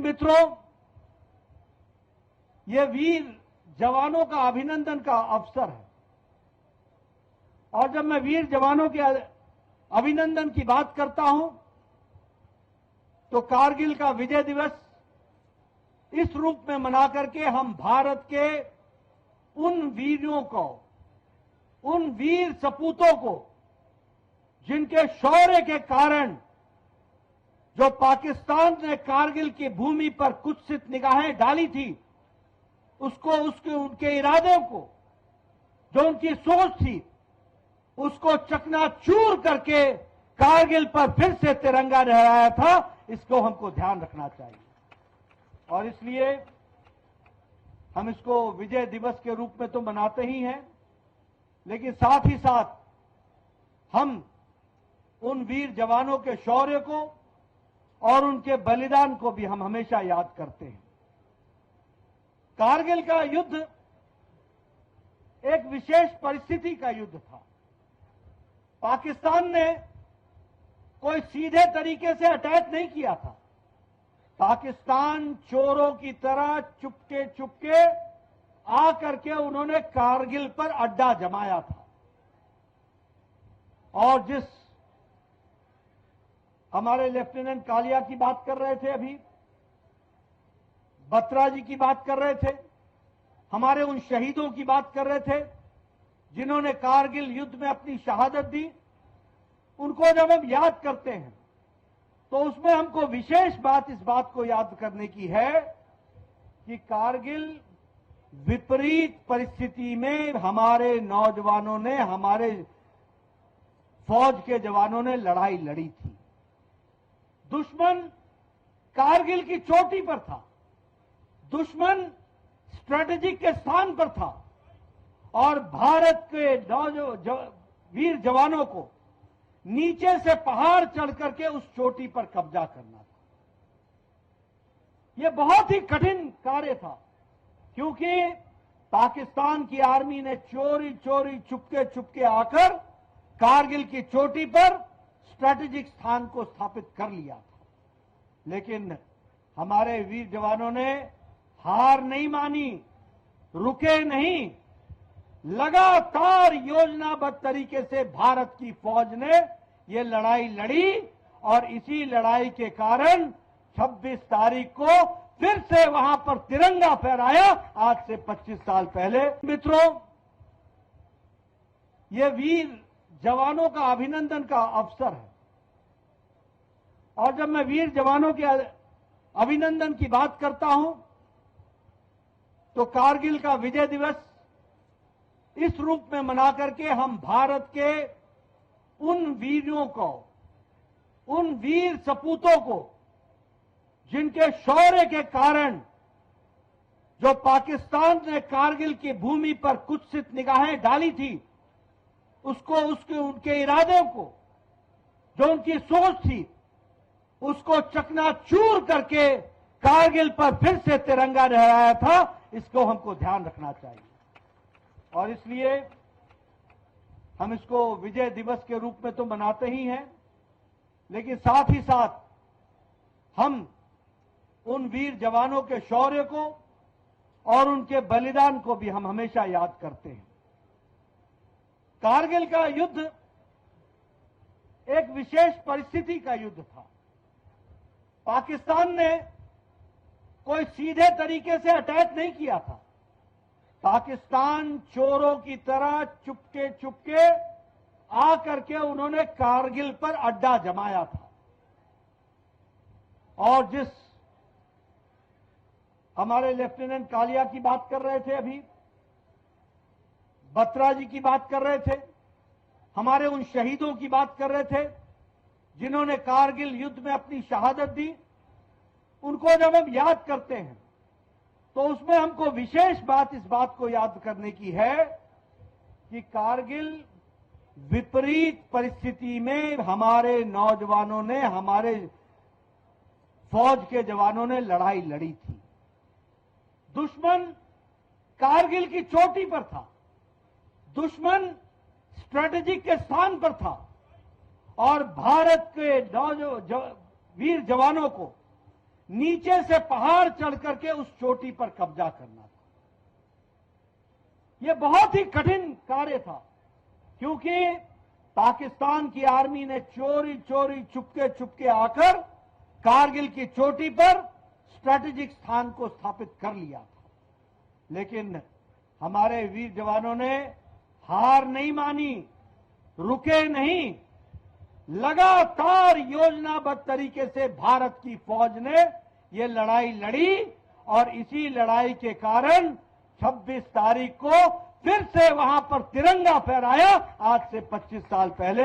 मित्रों, ये वीर जवानों का अभिनंदन का अवसर है और जब मैं वीर जवानों के अभिनंदन की बात करता हूं तो कारगिल का विजय दिवस इस रूप में मना करके हम भारत के उन वीरों को, उन वीर सपूतों को जिनके शौर्य के कारण जो पाकिस्तान ने कारगिल की भूमि पर कुत्सित निगाहें डाली थी, उसको उनके इरादे को, जो उनकी सोच थी, उसको चकनाचूर करके कारगिल पर फिर से तिरंगा लहराया था। इसको हमको ध्यान रखना चाहिए और इसलिए हम इसको विजय दिवस के रूप में तो मनाते ही हैं, लेकिन साथ ही साथ हम उन वीर जवानों के शौर्य को और उनके बलिदान को भी हम हमेशा याद करते हैं। कारगिल का युद्ध एक विशेष परिस्थिति का युद्ध था। पाकिस्तान ने कोई सीधे तरीके से अटैक नहीं किया था। पाकिस्तान चोरों की तरह चुपके चुपके आकर के उन्होंने कारगिल पर अड्डा जमाया था और जिस हमारे लेफ्टिनेंट कालिया की बात कर रहे थे, अभी बत्रा जी की बात कर रहे थे, हमारे उन शहीदों की बात कर रहे थे जिन्होंने कारगिल युद्ध में अपनी शहादत दी, उनको जब हम याद करते हैं तो उसमें हमको विशेष बात इस बात को याद करने की है कि कारगिल विपरीत परिस्थिति में हमारे नौजवानों ने, हमारे फौज के जवानों ने लड़ाई लड़ी थी। दुश्मन कारगिल की चोटी पर था, दुश्मन स्ट्रेटेजिक के स्थान पर था और भारत के वीर जवानों को नीचे से पहाड़ चढ़ करके उस चोटी पर कब्जा करना था। यह बहुत ही कठिन कार्य था क्योंकि पाकिस्तान की आर्मी ने चोरी चोरी चुपके चुपके आकर कारगिल की चोटी पर स्ट्रेटेजिक स्थान को स्थापित कर लिया था, लेकिन हमारे वीर जवानों ने हार नहीं मानी, रुके नहीं, लगातार योजनाबद्ध तरीके से भारत की फौज ने यह लड़ाई लड़ी और इसी लड़ाई के कारण 26 तारीख को फिर से वहां पर तिरंगा फहराया, आज से 25 साल पहले। मित्रों, यह वीर जवानों का अभिनंदन का अवसर है और जब मैं वीर जवानों के अभिनंदन की बात करता हूं तो कारगिल का विजय दिवस इस रूप में मना करके हम भारत के उन वीरों को, उन वीर सपूतों को जिनके शौर्य के कारण जो पाकिस्तान ने कारगिल की भूमि पर कुत्सित निगाहें डाली थी, उसको उनके इरादे को, जो उनकी सोच थी, उसको चकनाचूर करके कारगिल पर फिर से तिरंगा लहराया था। इसको हमको ध्यान रखना चाहिए और इसलिए हम इसको विजय दिवस के रूप में तो मनाते ही हैं, लेकिन साथ ही साथ हम उन वीर जवानों के शौर्य को और उनके बलिदान को भी हम हमेशा याद करते हैं। कारगिल का युद्ध एक विशेष परिस्थिति का युद्ध था। पाकिस्तान ने कोई सीधे तरीके से अटैक नहीं किया था। पाकिस्तान चोरों की तरह चुपके चुपके आकर के उन्होंने कारगिल पर अड्डा जमाया था और जिस हमारे लेफ्टिनेंट कालिया की बात कर रहे थे, अभी बत्रा जी की बात कर रहे थे, हमारे उन शहीदों की बात कर रहे थे जिन्होंने कारगिल युद्ध में अपनी शहादत दी, उनको जब हम याद करते हैं तो उसमें हमको विशेष बात इस बात को याद करने की है कि कारगिल विपरीत परिस्थिति में हमारे नौजवानों ने, हमारे फौज के जवानों ने लड़ाई लड़ी थी। दुश्मन कारगिल की चोटी पर था, दुश्मन स्ट्रेटेजिक के स्थान पर था और भारत के वीर जवानों को नीचे से पहाड़ चढ़ करके उस चोटी पर कब्जा करना था। यह बहुत ही कठिन कार्य था, क्योंकि पाकिस्तान की आर्मी ने चोरी चोरी चुपके चुपके आकर कारगिल की चोटी पर स्ट्रैटेजिक स्थान को स्थापित कर लिया था। लेकिन हमारे वीर जवानों ने हार नहीं मानी, रुके नहीं, लगातार योजनाबद्ध तरीके से भारत की फौज ने ये लड़ाई लड़ी और इसी लड़ाई के कारण 26 तारीख को फिर से वहां पर तिरंगा फहराया, आज से 25 साल पहले।